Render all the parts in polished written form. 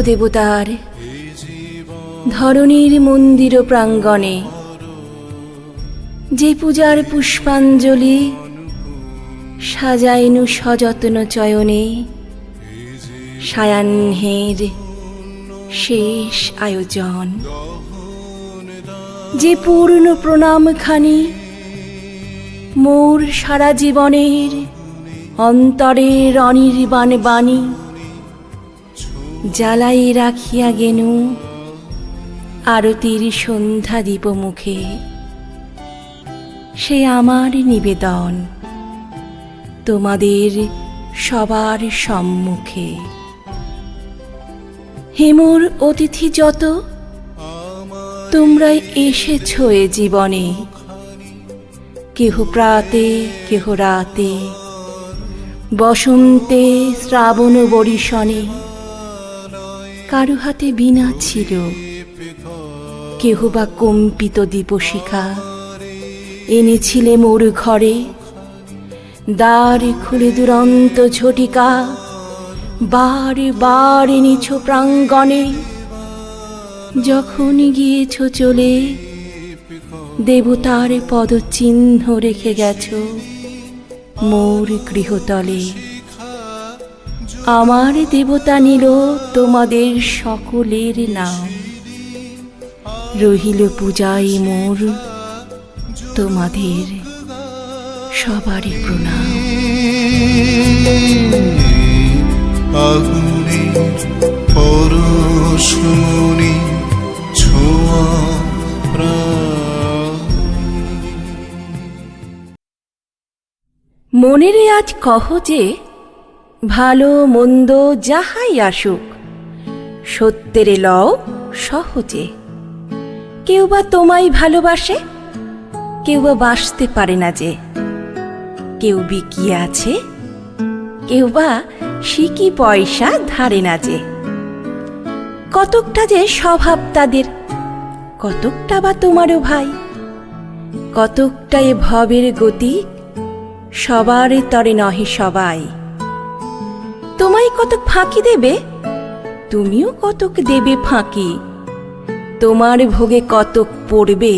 দেবতার ধরণীর মন্দির প্রাঙ্গণে, যে পূজার পুষ্পাঞ্জলি সাজাইনু সযত্ন চয়নে, সায়াহ্নের শেষ আয়োজন, যে পূর্ণ প্রণামখানি মোর সারা জীবনের অন্তরের অনির্বাণ বাণী জ্বালাই রাখিয়া গেনু আরতির সন্ধ্যা দীপ মুখে। সে আমার নিবেদন তোমাদের সবার সম্মুখে। হেমোর অতিথি যত তোমরাই এসেছ এ জীবনে, কেহ প্রাতে কেহ রাতে, বসন্তে শ্রাবণ বরিশনে। কারো হাতে বীণা ছিল, কেহ বা কম্পিত দীপশিখা এনেছিলে মোর ঘরে। দ্বার খুলে দুরন্ত ঝটিকা বার বার এনেছ প্রাঙ্গণে। যখন গিয়েছ চলে দেবতার পদচিহ্ন রেখে গেছ মোর গৃহতলে। আমার দেবতা নিল তোমাদের সকলের নাম, রহিল পূজায় মোর তোমাদের সবারই প্রণাম। আগুনে পরশমণি ছোঁয়া মনেরে আজ কহ যে ভালো মন্দ যাহাই আসুক সত্যেরে লও সহজে। কেউ বা তোমায় ভালোবাসে, কেউ বা বাসতে পারে না যে। কেউ বিকিয়ে আছে, কেউ বা সিকি পয়সা ধারে না যে। কতকটা যে স্বভাব তাদের, কতকটা বা তোমারও ভাই। কতকটা এ ভবের গতি, সবার তরে নহে সবাই। তোমায় কতক ফাঁকি দেবে, তুমিও কতক দেবে ফাঁকি। তোমার ভোগে কতক পড়বে,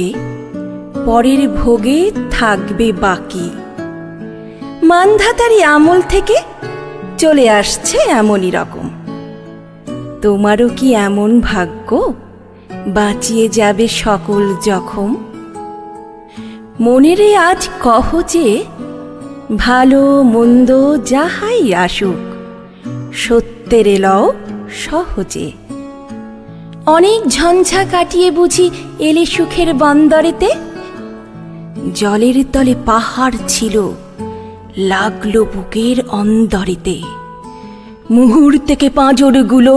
পরের ভোগে থাকবে বাকি। মানধাতারি আমল থেকে চলে আসছে এমনই রকম। তোমারও কি এমন ভাগ্য, বাঁচিয়ে যাবে সকল জখম? মনেরে আজ কহ যে ভালো মন্দ যাহাই আসুক সত্যেরে লও সহজে। অনেক ঝঞ্ঝা কাটিয়ে বুঝি এলে সুখের বন্দরেতে। জলের তলে পাহাড় ছিল, লাগলো বুকের অন্দরেতে। মুহূর্তেকে পাঁজরগুলো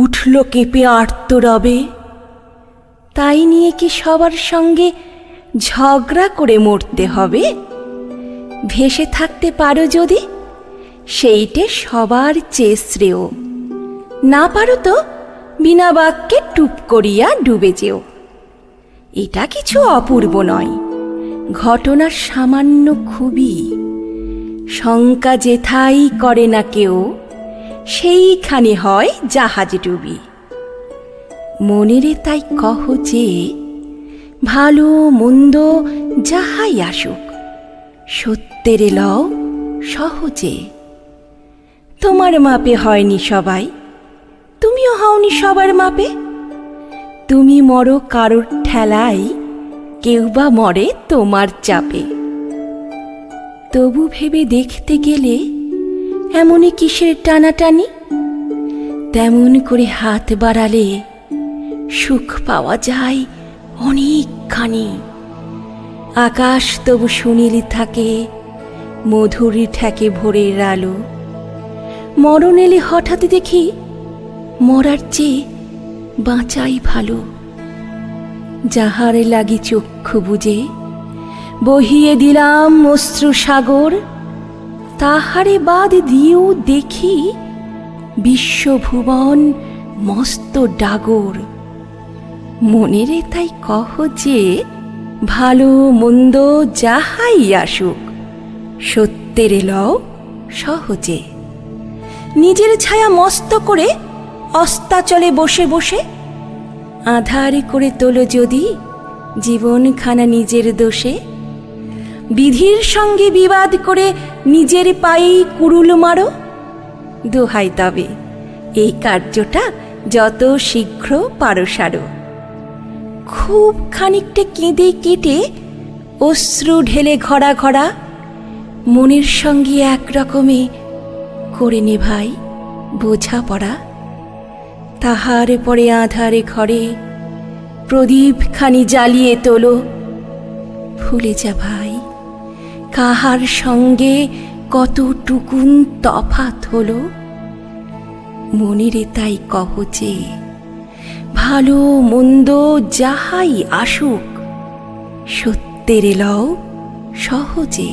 উঠল কেঁপে আর্তরবে। তাই নিয়ে কি সবার সঙ্গে ঝগড়া করে মরতে হবে? ভেসে থাকতে পারো যদি, সেইটে সবার চেয়ে শ্রেয়। না পারো তো বিনা বাক্যে টুপ করিয়া ডুবে যেও। এটা কিছু অপূর্ব নয়, ঘটনা সামান্য খুবই। শঙ্কা যেথাই করে না কেউ, সেইখানে হয় জাহাজ ডুবি। মনেরে তাই কহ যে ভালো মন্দ যাহাই আসুক সত্যেরে লও সহজে। তোমার মাপে হয়নি সবাই, তুমিও হওনি সবার মাপে। তুমি মরো কারোর ঠেলায়, কেউ বা মরে তোমার চাপে। তবু ভেবে দেখতে গেলে এমনই কিসের টানাটানি? তেমন করে হাত বাড়ালে সুখ পাওয়া যায় অনেকখানি। আকাশ তবু সুনীল থাকে, মধুর ঠেকে ভোরের আলো। মরণ এলে হঠাৎ দেখি মরার চেয়ে বাঁচাই ভালো। যাহার লাগি চক্ষু বুজে বহিয়ে দিলাম অশ্রু সাগর, তাহারে বাদ দিয়েও দেখি বিশ্বভুবন মস্ত ডাগর। মনেরে তাই কহ যে ভালো মন্দ যাহাই আসুক সত্যেরে লও সহজে। নিজের ছায়া মস্ত করে অস্তাচলে বসে বসে আধার করে তোলো যদি জীবনখানা নিজের দোষে, বিধির সঙ্গে বিবাদ করে নিজের পায়েই কুড়ুল মারো। দোহাই তবে এই কার্যটা যত শীঘ্র পারো সারো। খুব খানিকটা কেঁদে কেটে অশ্রু ঢেলে ঘরা ঘরা মনের সঙ্গে এক রকমে করে নে ভাই বোঝাপড়া। তাহার পরে আধারে ঘরে প্রদীপ খানি জ্বালিয়ে তোলো। ভুলে যা ভাই কাহার সঙ্গে কতটুকুন তফাৎ হলো। মনেরে তাই কহ যে ভালো মন্দ যাহাই আসুক, সত্যের লও সহজে।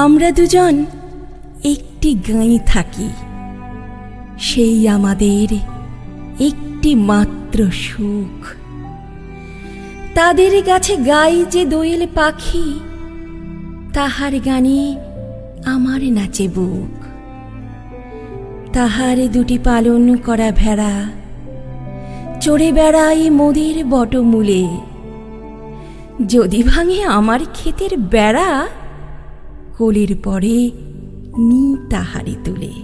আমরা দুজন একটি গাঁয়ে থাকি, সেই আমাদের একটি মাত্র সুখ। তাদের গাছে গাই যে দোয়েল পাখি, তাহার গানে আমার নাচে বুক। তাহার দুটি পালন করা ভেড়া চড়ে বেড়াই মোদের বটমূলে। যদি ভাঙে আমার ক্ষেতের বেড়া, কোলের পরে নি তাহারে তুলে।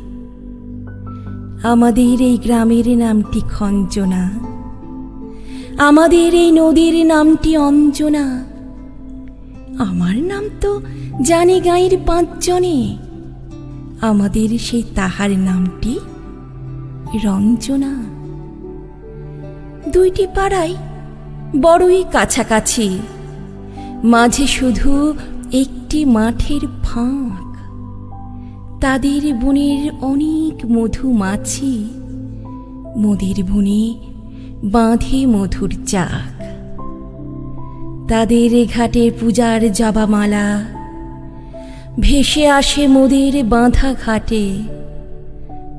আমাদের এই গ্রামের নামটি খঞ্জনা, আমাদের এই নদীর নামটি অঞ্জনা। আমার নাম তো জানে গাঁয়ের 5 জনে, আমাদের সেই তাহার নামটি রঞ্জনা। দুইটি পাড়াই বড়ই কাছাকাছি, মাঝে শুধু একটি মাঠের ফাঁক। তাদের বনের অনেক মধুমাছি, মোদের বনে বাঁধে মধুর চাক। তাদের ঘাটে পূজার জবামালা ভেসে আসে মোদের বাঁধা ঘাটে।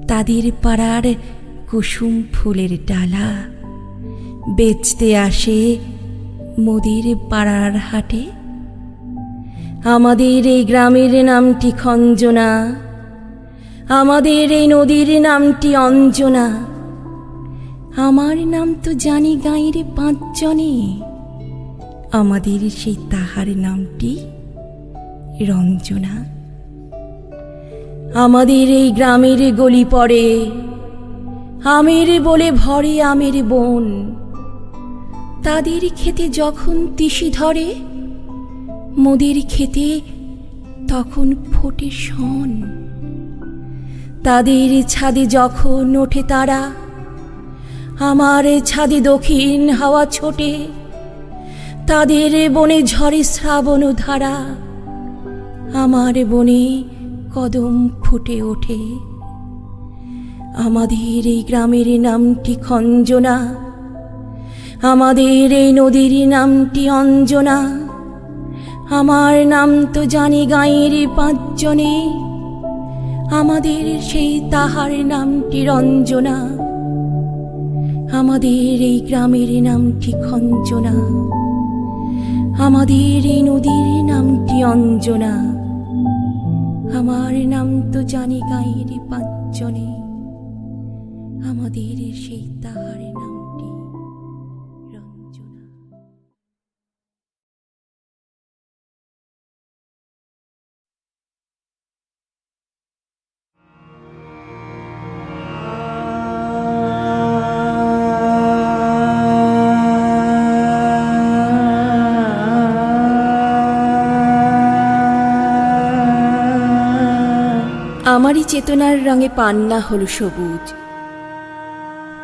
তাদের পাড়ার কুসুম ফুলের ডালা বেচতে আসে মোদের পাড়ার হাটে। আমাদের এই গ্রামের নামটি খঞ্জনা, আমাদের এই নদীর নামটি অঞ্জনা। আমার নাম তো জানি গাঁয়ের 5 জনে, আমাদের সেই তাহার নামটি রঞ্জনা। আমাদের এই গ্রামের গলি পড়ে আমের বলে ভরে আমের বন। তাদের খেতে যখন তিসি ধরে, মোদের খেতে তখন ফোটে শন। তাদের ছাদে যখন ওঠে তারা, আমার ছাদে দক্ষিণ হাওয়া ছোটে। তাদের বনে ঝরে শ্রাবণ ধারা, আমার বনে কদম ফুটে ওঠে। আমাদের এই গ্রামের নামটি খঞ্জনা, আমাদের এই নদীর নামটি অঞ্জনা। আমার নাম তো জানি গাঁয়ের 5 জনে, আমাদের সেই তাহার নামটি রঞ্জনা। আমাদের এই গ্রামের নামটি খঞ্জনা, আমাদের এই নদীর নামটি অঞ্জনা। আমার নাম তো জানি গাঁয়ের 5 জনে, আমাদের সেই তাহার নামটি রঞ্জনা। আমারই চেতনার রঙে পান্না হলো সবুজ,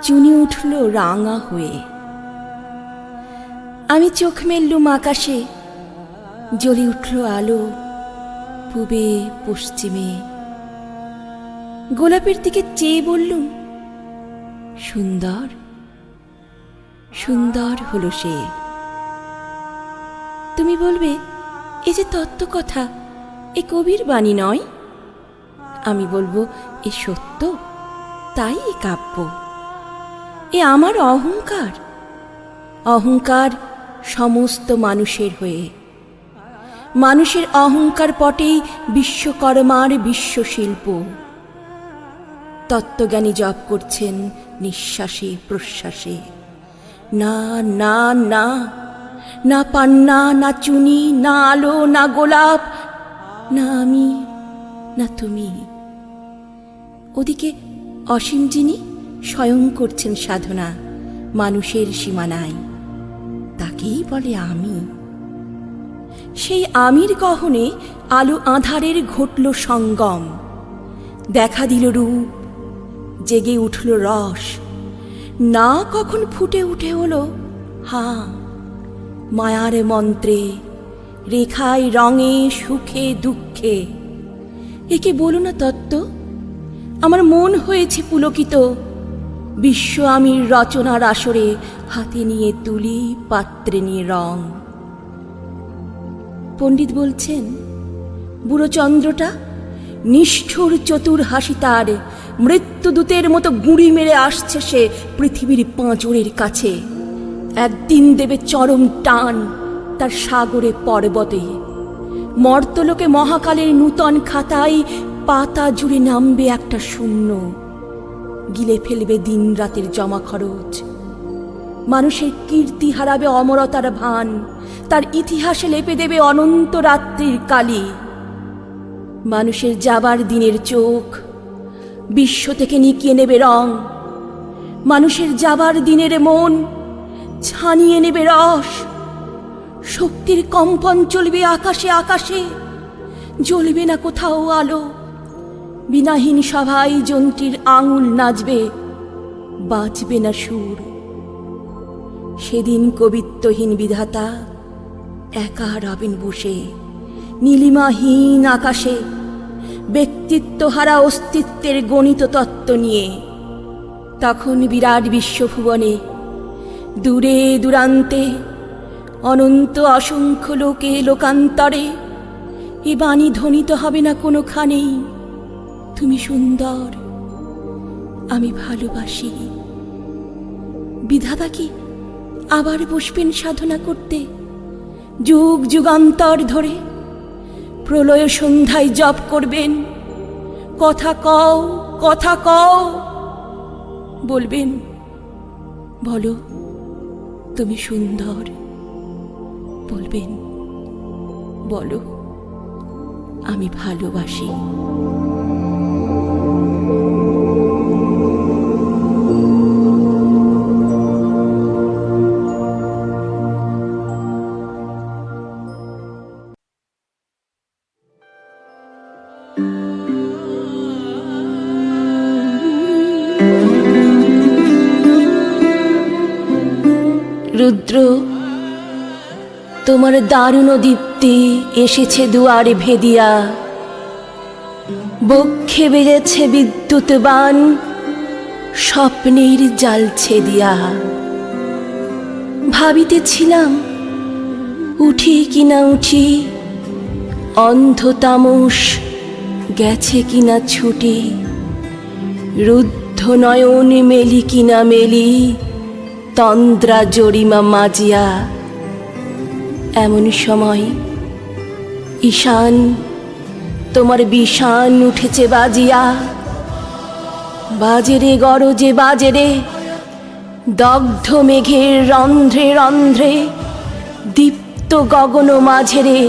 চুনি উঠল রাঙা হয়ে। আমি চোখ মেললুম আকাশে, জ্বলে উঠল আলো পূবে পশ্চিমে। গোলাপের দিকে চেয়ে বললুম, সুন্দর সুন্দর হলো সে। তুমি বলবে এ যে তত্ত্বকথা, এ কবির বাণী নয়। আমি বলবো এ সত্য, তাই এ কাব্য। এ আমার অহংকার, অহংকার সমস্ত মানুষের হয়ে। মানুষের অহংকার পটেই বিশ্বকর্মার বিশ্বশিল্প। তত্ত্বজ্ঞানী জপ করছেন নিঃশ্বাসে প্রশ্বাসে। না না না, না পান্না, না চুনি, না আলো, না গোলাপ, না আমি, না তুমি। ওদিকে অসীম যিনি স্বয়ং করছেন সাধনা মানুষের সীমানায়, তাকেই বলে আমি। সেই আমির গহনে আলো আঁধারের ঘটল সঙ্গম। দেখা দিল রূপ, জেগে উঠল রস। না কখন ফুটে উঠে হলো হাঁ, মায়ার মন্ত্রে, রেখায় রঙে, সুখে দুঃখে। একে বলো না তত্ত্ব? আমার মন হয়েছে পুলকিত। বিশ্ব আমির রচনার আসরে হাতে নিয়ে তুলি, পাত্রে নিয়ে রং। পণ্ডিত বলছেন বুড়ো চন্দ্রটা নিষ্ঠুর চতুর হাসি তার, মৃত্যুদূতের মতো গুঁড়ি মেরে আসছে সে পৃথিবীর পাঁজরের কাছে। একদিন দেবে চরম টান তার সাগরে পর্বতে। মর্তলোকে মহাকালের নূতন খাতায় পাতা জুড়ে নামবে একটা শূন্য, গিলে ফেলবে দিন রাতের জমা খরচ। মানুষের কীর্তি হারাবে অমরতার ভান, তার ইতিহাসে লেপে দেবে অনন্ত রাত্রির কালি। মানুষের যাবার দিনের চোখ বিশ্ব থেকে নিকিয়ে নেবে রং। মানুষের যাবার দিনের মন ছানিয়ে নেবে রস। শক্তির কম্পন চলবে আকাশে আকাশে, জ্বলবে না কোথাও আলো। বিনাহীন সভায় যন্ত্রীর আঙুল নাচবে, বাজবে না সুর। সেদিন কবিত্বহীন বিধাতা একা রবেন বসে নীলিমাহীন আকাশে, ব্যক্তিত্বহারা অস্তিত্বের গণিত তত্ত্ব নিয়ে। তখন বিরাট বিশ্বভুবনে দূরে দূরান্তে অনন্ত অসংখ্য লোকে লোকান্তরে এ বাণী ধ্বনিত হবে না কোনোখানেই, তুমি সুন্দর, আমি ভালোবাসি। বিধাতা কি আবার বসবেন সাধনা করতে যুগ যুগান্তর ধরে? প্রলয় সন্ধ্যায় জপ করবেন, কথা কও, কথা কও। বলবেন বলো তুমি সুন্দর। বলবেন বলো আমি ভালোবাসি। রুদ্র, তোমার দারুণ দীপ্তি এসেছে দুয়ারে ভেদিয়া। বক্ষে বেজেছে বিদ্যুৎ বাণ, স্বপ্নের জাল ছেদিয়া। ভাবিতেছিলাম উঠি কিনা উঠি, অন্ধ তামস গেছে কিনা ছুটি। রুদ্ধ নয়ন মেলি কিনা মেলি, তন্দ্রা জরিমা মাজিয়া। এমন সময় ঈশান তোমার বিষান উঠেছে বাজিয়া। বাজেরে গরজে বাজেরে, দগ্ধ মেঘের রন্ধ্রে রন্ধ্রে, দীপ্ত গগন মাঝেরে।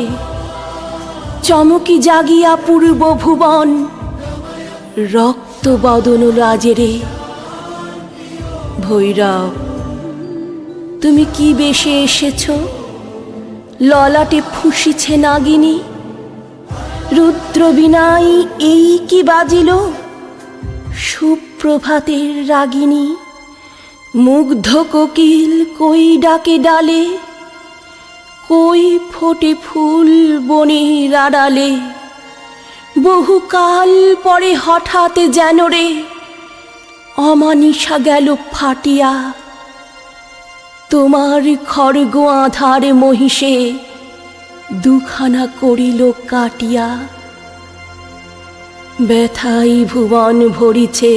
চমকি জাগিয়া পূর্ব ভুবন, রক্ত বদন রাজেরে। ভৈরব, তুমি কি বেশে এসেছ? ললাটে ফুঁসিছে নাগিনী। রুদ্র বিনাই এই কি বাজিল? সুপ্রভাতের রাগিনী। মুগ্ধ কোকিল কই ডাকে ডালে, কই ফোটে ফুল বনের আড়ালে। বহুকাল পরে হঠাৎ যেন রে অমানিসা গেল ফাটিয়া। তোমার খড়গ আধার মহিষে দুখানা করিল কাটিয়া, ব্যথাই ভুবন ভরিছে।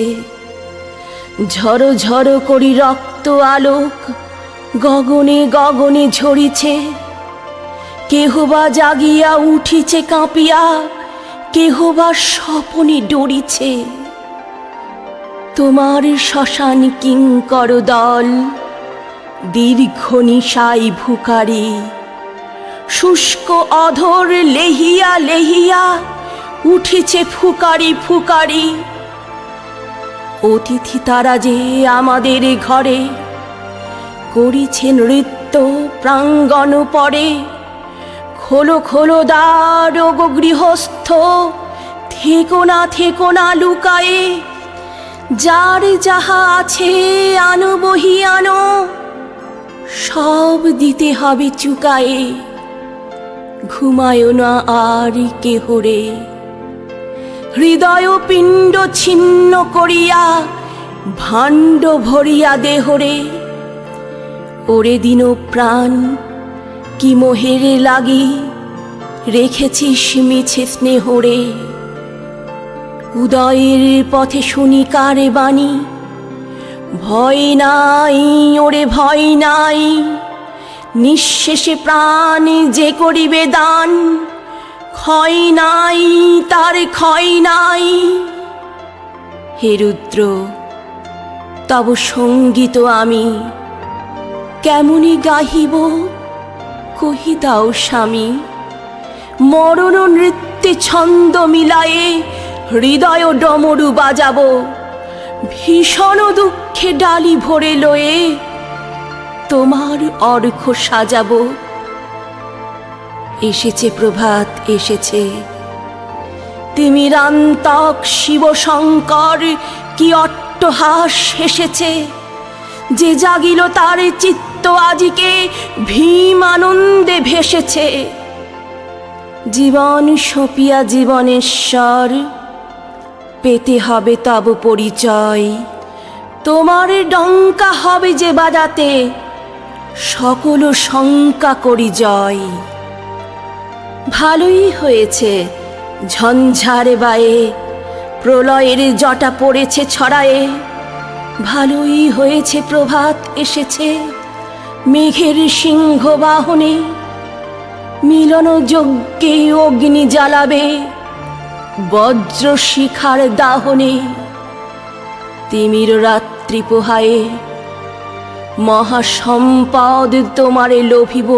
ঝড় ঝড় করি রক্ত আলোক গগনে গগনে ঝরিছে। কেহ বা জাগিয়া উঠিছে কাঁপিয়া, কেহ বা স্বপনে ডরিছে। তোমার শ্মশান কিঙ্কর দল দীর্ঘ নিশাই ভুকারি, শুষ্ক অধর লেহিয়া লেহিয়া উঠিছে ফুকারি ফুকারি। অতিথি তারা যে আমাদের ঘরে, করিছে নৃত্য প্রাঙ্গণ পরে। খোলো খোলো দ্বার ওগো গৃহস্থ, থেকো না লুকায়ে। যার যাহা আছে আনো বহি আনো, সব দিতে হবে চুকায়ে। ঘুমায় না আর কেহরে, হৃদয় পিণ্ড ছিন্ন করিয়া ভাণ্ড ভরিয়া দেহরে। ওরে দিন প্রাণ কি মোহের লাগি, রেখেছিস মিছে স্নেহরে। উদয়ের পথে শুনি কারে বাণী, ভয় নাই ওরে ভয় নাই। নিঃশেষে প্রাণ যে করিবে দান, ক্ষয় নাই তার ক্ষয় নাই। হে রুদ্র, তব সঙ্গীত আমি কেমনি গাহিব, কহি দাও স্বামী। মরণ নৃত্যে ছন্দ মিলায়ে হৃদয় ডমরু বাজাবো। ভীষণ দুঃখে ডালি ভরে লয়ে তোমার অর্ঘ্য সাজাবো। এসেছে প্রভাত এসেছে, তিমিরান্তক শিব শঙ্কর কি অট্টহাস হেসেছে। যে জাগিল তার চিত্ত আজিকে ভীম আনন্দে ভেসেছে। জীবন সপিয়া জীবনেশ্বর, পেতে হবে তব পরিচয়। তোমার ডঙ্কা হবে যে বাজাতে, সকল শঙ্কা করি জয়। ভালোই হয়েছে ঝঞ্ঝারে বায়ে, প্রলয়ের জটা পড়েছে ছড়ায়ে। ভালোই হয়েছে প্রভাত এসেছে মেঘের সিংহ বাহনে। মিলন যজ্ঞে অগ্নি জ্বালাবে বজ্র শিখার দাহনে। তিমির রাত্রি পোহায়ে মহাসম্পদ তোমারে লোভিব,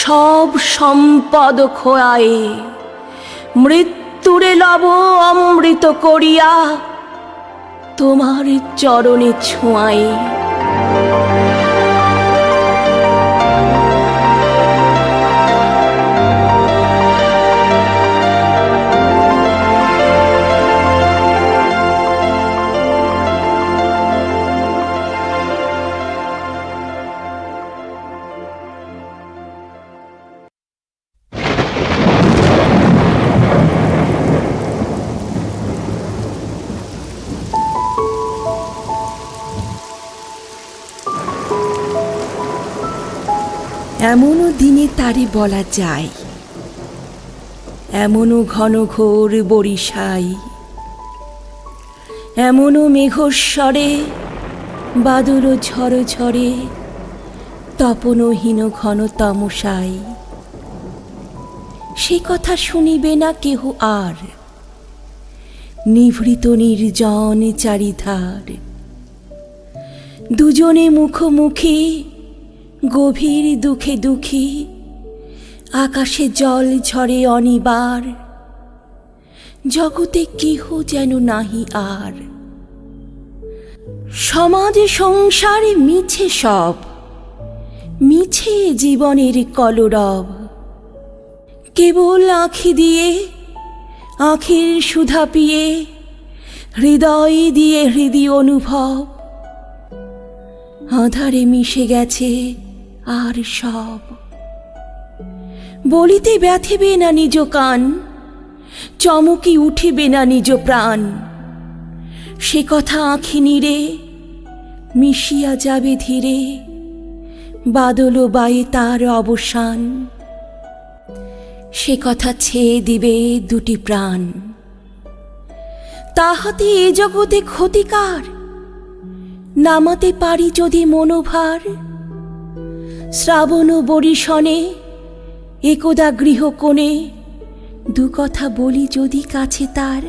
সব সম্পদ খোয়ায়ে। মৃত্যুরে লব অমৃত করিয়া, তোমার চরণে ছোঁয়ায়ে। এমনও দিনে তারে বলা যায়, এমনও ঘন ঘোর বরিশাই। এমনও মেঘস্বরে বাদল ঝড় ঝরে, তপনহীন ঘন তমসাই। সে কথা শুনিবে না কেহ আর, নিভৃত নির্জন চারিধার। দুজনে মুখোমুখি গভীর দুঃখে দুঃখী, আকাশে জল ঝরে অনিবার। জগতে কেহ যেন নাহি আর। সমাজ সংসারে মিছে সব, মিছে জীবনের কলরব। কেবল আঁখি দিয়ে আঁখির সুধা পিয়ে, হৃদয় দিয়ে হৃদয় অনুভব। আঁধারে মিশে গেছে আর সব। বলিতে ব্যথিবে না নিজ কান, চমকি উঠিবে না নিজ প্রাণ। সে কথা আঁখি নীরে মিশিয়া যাবে ধীরে, বাদল বায়ে তার অবসান। সে কথা ছেয়ে দিবে দুটি প্রাণ। তাহাতে এ জগতে ক্ষতিকার, নামাতে পারি যদি মনোভার। শ্রাবণ বরিশনে একদা গৃহকোণে দু কথা বলি যদি কাছে তার,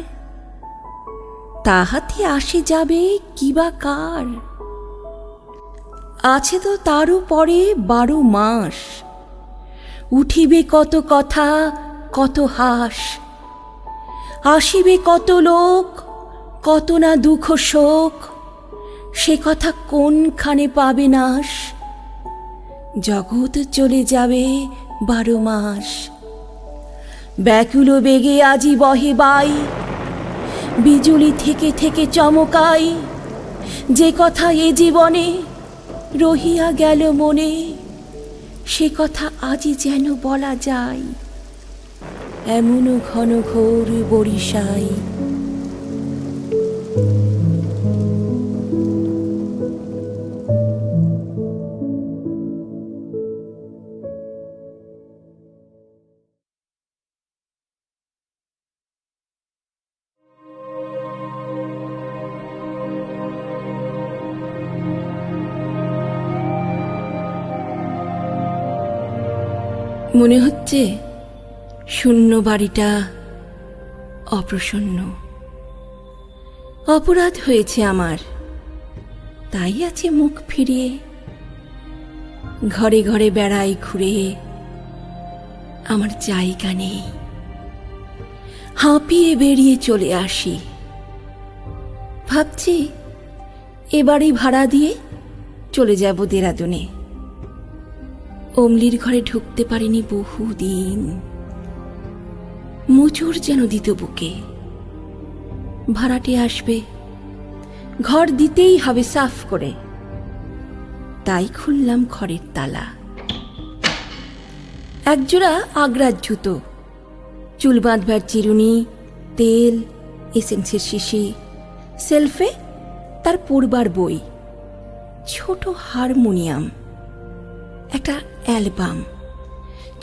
তাহাতে আসে যাবে কিবা কার। আছে তো তারও পরে 12 মাস, উঠিবে কত কথা কত হাস। আসিবে কত লোক কত না দুঃখ শোক, সে কথা কোনখানে পাবে নাশ। জগৎ চলে যাবে 12 মাস। ব্যাকুল বেগে আজি বহে বাই, বিজুলি থেকে থেকে চমকাই। যে কথা এ জীবনে রহিয়া গেল মনে, সে কথা আজি যেন বলা যায়। এমনও ঘন ঘোর বরিশাই। মনে হচ্ছে শূন্য বাড়িটা অপ্রসন্ন। অপরাধ হয়েছে আমার, তাই আছে মুখ ফিরিয়ে। ঘরে ঘরে বেড়াই ঘুরে, আমার জায়গা নেই। হাঁপিয়ে বেরিয়ে চলে আসি। ভাবছি এবারই ভাড়া দিয়ে চলে যাব দেরাদুনে। অমলির ঘরে ঢুকতে পারিনি বহুদিন। মোচড় যেন দিত বুকে। ভাড়াটে আসবে, ঘর দিতেই হবে সাফ করে। তাই খুললাম ঘরের তালা। একজোড়া আগ্রার জুতো, চুল বাঁধবার চিরুনি, তেল, এসেন্সের শিশি, সেলফে তার পড়বার বই, ছোট হারমোনিয়াম, একটা অ্যালবাম।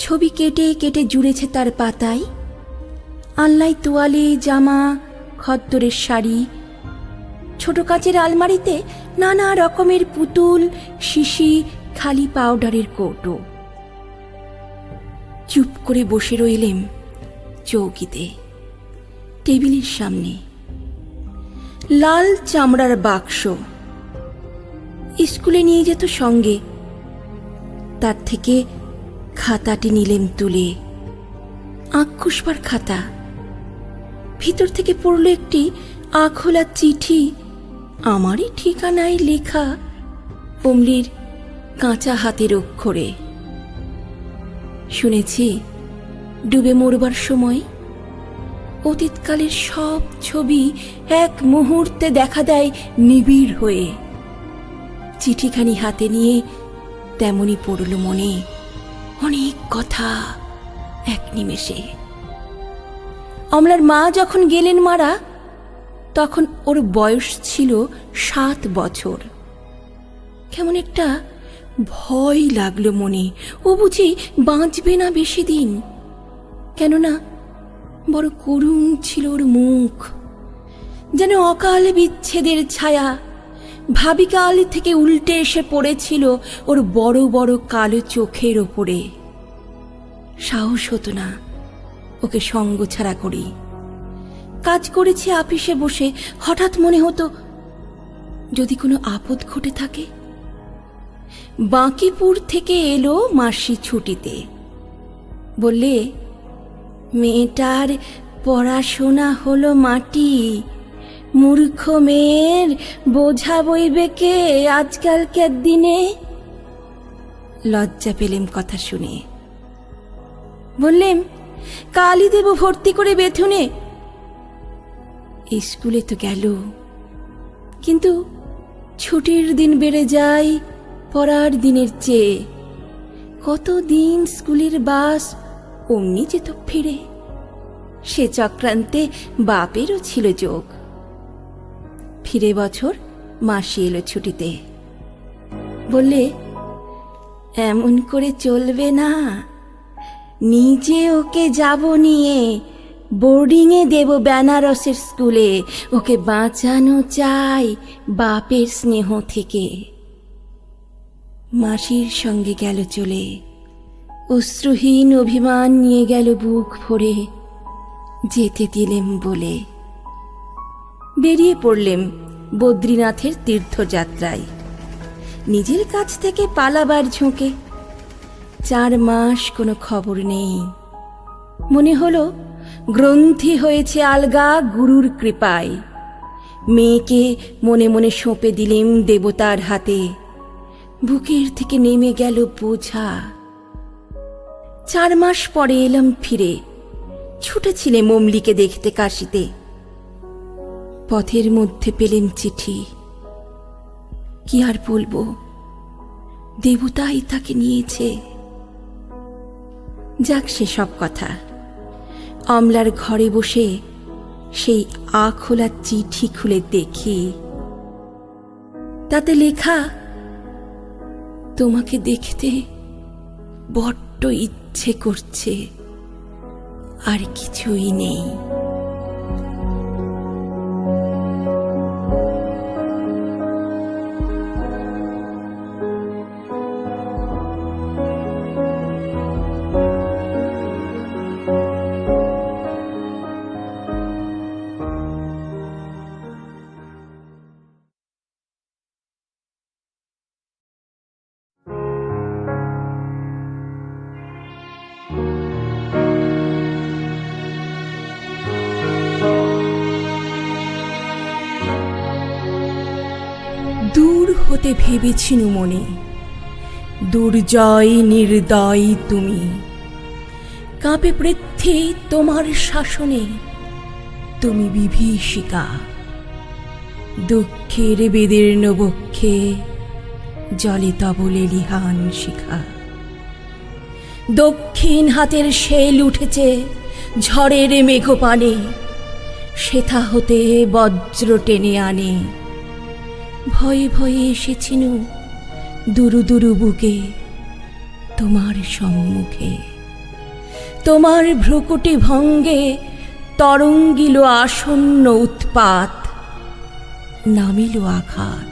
ছবি কেটে কেটে জুড়েছে তার পাতায়। আলনায় তোয়ালে, জামা, খদ্দরের শাড়ি। ছোট কাচের আলমারিতে নানা রকমের পুতুল, শিশি, খালি পাউডারের কৌটো। চুপ করে বসে রইলেম চৌকিতে, টেবিলের সামনে। লাল চামড়ার বাক্স, স্কুলে নিয়ে যেত সঙ্গে। তার থেকে খাতাটি নিলেম তুলে, আঁক খুসবার খাতা। ভিতর থেকে পড়ল একটি আখোলা চিঠি, আমারই ঠিকানায় লেখা, অমলির কাঁচা হাতের অক্ষরে। শুনেছি ডুবে মরবার সময় অতীতকালের সব ছবি এক মুহূর্তে দেখা দেয় নিবিড় হয়ে। চিঠিখানি হাতে নিয়ে তেমনি পড়ল মনে অনেক কথা এক নিমেষে। অমলার মা যখন গেলেন মারা, তখন ওর বয়স ছিল 7 বছর। কেমন একটা ভয় লাগলো মনে, ও বুঝি বাঁচবে না বেশি দিন। কেননা বড় করুণ ছিল ওর মুখ, যেন অকাল বিচ্ছেদের ছায়া ভাবিকাল থেকে উল্টে এসে পড়েছিল ওর বড় বড় কালো চোখের ওপরে। সাহস হতো না ওকে সঙ্গ ছাড়া করি। কাজ করেছি আপিসে বসে, হঠাৎ মনে হতো যদি কোনো আপদ ঘটে থাকে। বাঁকিপুর থেকে এলো মাসি ছুটিতে। বললে, মেয়েটার পড়াশোনা হলো মাটি, মূর্খ মেয়ের বোঝা বইবে কে আজকালকার দিনে। লজ্জা পেলেম কথা শুনে। বললেম, কালই দেব ভর্তি করে বেথুনে। স্কুলে তো গেল, কিন্তু ছুটির দিন বেড়ে যায় পড়ার দিনের চেয়ে। কতদিন স্কুলের বাস অমনি যেত ফিরে। সে চক্রান্তে বাপেরও ছিল যোগ। ফিরে বছর মাসি এলো ছুটিতে। বললে, এমন করে চলবে না, নিজে ওকে যাব নিয়ে বোর্ডিংয়ে দেব বেনারসের স্কুলে। ওকে বাঁচানো চাই বাপের স্নেহ থেকে। মাসির সঙ্গে গেল চলে, অশ্রুহীন অভিমান নিয়ে গেল বুক ভরে, যেতে দিলেম বলে। বেরিয়ে পড়লেম বদ্রীনাথের তীর্থযাত্রায়, নিজের কাছ থেকে পালাবার ঝোঁকে। 4 মাস কোনো খবর নেই। মনে হলো গ্রন্থি হয়েছে আলগা গুরুর কৃপায়। মেয়েকে মনে মনে সঁপে দিলেম দেবতার হাতে। বুকের থেকে নেমে গেল বোঝা। 4 মাস পরে এলাম ফিরে। ছুটেছিলেম অমলিকে দেখতে কাশিতে। পথের মধ্যে পেলেম চিঠি। কি আর বলবো, দেবতাই তাকে নিয়েছে। যাক সে সব কথা। অমলার ঘরে বসে সেই আখোলা চিঠি খুলে দেখি, তাতে লেখা, তোমাকে দেখতে বড্ড ইচ্ছে করছে, আর কিছুই নেই। দূর হতে ভেবেছিনু মনে, দুর্জয় নির্দয় তুমি। কাঁপে পৃথ্বী তোমার শাসনে, তুমি বিভীষিকা। দুঃখের বিদীর্ণ বক্ষে জলে তব লেলিহান শিখা। দক্ষিণ হাতের শেল উঠেছে ঝড়ের মেঘপানে, সেথা হতে বজ্র টেনে আনে। ভয়ে ভয়ে এসেছিনু দুরু দুরু বুকে তোমার সম্মুখে। তোমার ভ্রুকুটি ভঙ্গে তরঙ্গিল আসন্ন উৎপাত, নামিল আঘাত।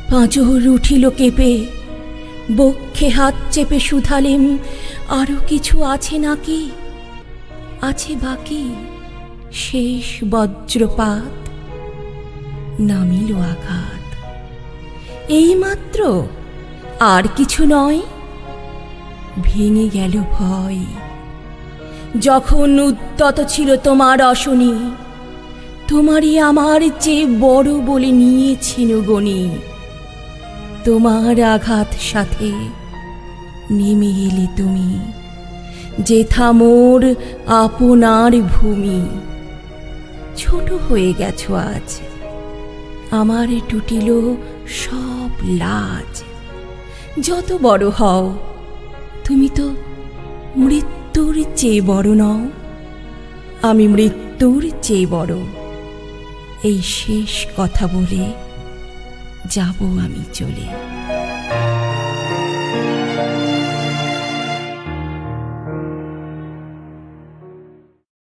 পাঁজর উঠিল কেঁপে, বক্ষে হাত চেপে শুধালেম, আরো কিছু আছে নাকি? আছে বাকি শেষ বজ্রপাত, নামিল আঘাত। এইমাত্র, আর কিছু নয়। ভেঙে গেল ভয়। যখন উদ্যত ছিল তোমার অশনি, তোমারই আমার চেয়ে বড় বলে নিয়েছিল গণি। তোমার আঘাত সাথে নেমে এলে তুমি, যেথা মোর আপনার ভূমি। ছোট হয়ে গেছো আজ, আমার টুটিল সব লাজ। যত বড় হও, তুমি তো মৃত্যুর চেয়ে বড় নও। আমি মৃত্যুর চেয়ে বড়। এই শেষ কথা বলে যাব আমি চলে।